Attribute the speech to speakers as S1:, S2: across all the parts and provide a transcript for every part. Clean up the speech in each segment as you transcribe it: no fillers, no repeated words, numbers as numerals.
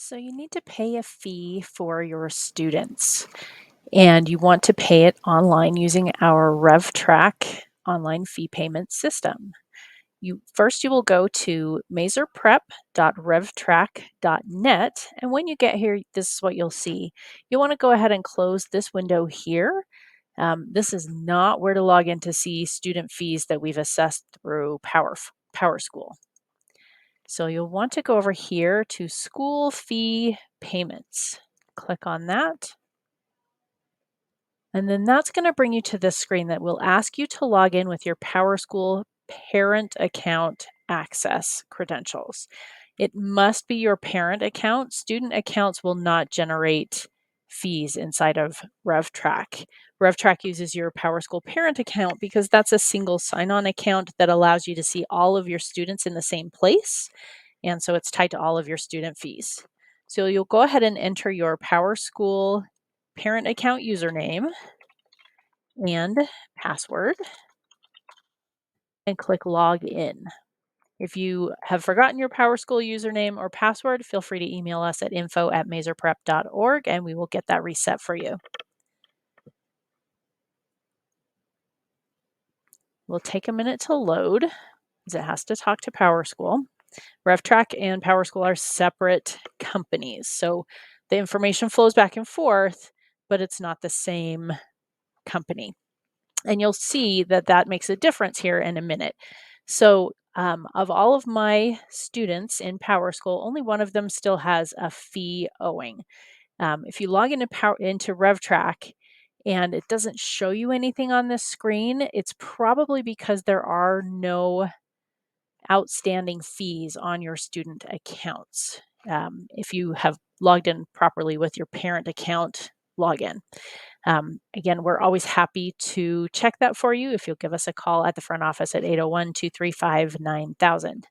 S1: So you need to pay a fee for your students, and you want to pay it online using our RevTrak online fee payment system. You will go to maeserprep.revtrack.net, and when you get here, this is what you'll see. You want to go ahead and close this window here. This is not where to log in to see student fees that we've assessed through PowerSchool. So you'll want to go over here to school fee payments. Click on that. And then that's going to bring you to this screen that will ask you to log in with your PowerSchool parent account access credentials. It must be your parent account. Student accounts will not generate fees inside of RevTrak. RevTrak uses your PowerSchool parent account because that's a single sign-on account that allows you to see all of your students in the same place. And so it's tied to all of your student fees. So you'll go ahead and enter your PowerSchool parent account username and password and click log in. If you have forgotten your PowerSchool username or password, feel free to email us at info@maeserprep.org and we will get that reset for you. We'll take a minute to load as it has to talk to PowerSchool. RevTrak and PowerSchool are separate companies. So the information flows back and forth, but it's not the same company. And you'll see that that makes a difference here in a minute. So of all of my students in PowerSchool, only one of them still has a fee owing. If you log into RevTrak and it doesn't show you anything on this screen, it's probably because there are no outstanding fees on your student accounts. If you have logged in properly with your parent account login. Again, we're always happy to check that for you if you'll give us a call at the front office at 801-235-9000.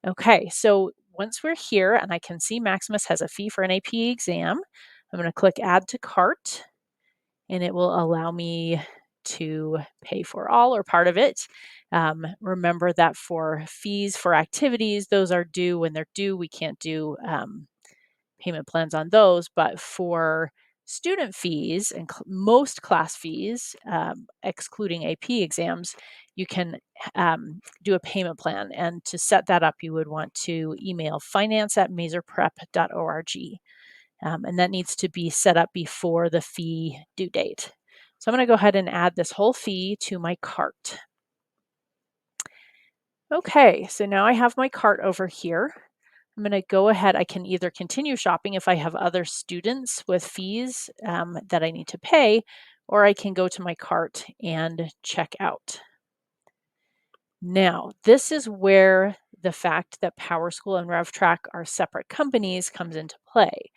S1: Okay, so once we're here and I can see Maximus has a fee for an AP exam, I'm going to click add to cart and it will allow me to pay for all or part of it. Remember that for fees for activities, those are due when they're due. We can't do payment plans on those, but for student fees and most class fees, excluding AP exams, you can do a payment plan. And to set that up, you would want to email finance@maeserprep.org. And that needs to be set up before the fee due date. So I'm going to go ahead and add this whole fee to my cart. Okay, so now I have my cart over here. I'm going to go ahead. I can either continue shopping if I have other students with fees that I need to pay, or I can go to my cart and check out. Now, this is where the fact that PowerSchool and RevTrak are separate companies comes into play.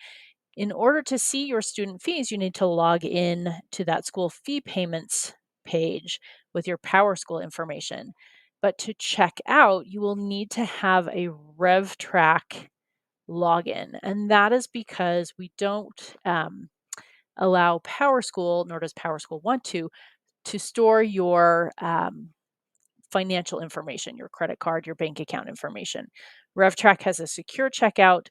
S1: In order to see your student fees, you need to log in to that school fee payments page with your PowerSchool information. But to check out, you will need to have a RevTrak login. And that is because we don't allow PowerSchool, nor does PowerSchool want to store your financial information, your credit card, your bank account information. RevTrak has a secure checkout,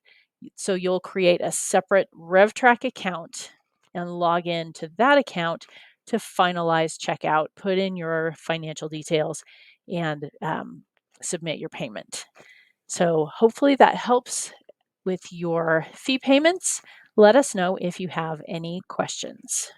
S1: so you'll create a separate RevTrak account and log in to that account to finalize checkout, put in your financial details, and submit your payment. So hopefully that helps with your fee payments. Let us know if you have any questions.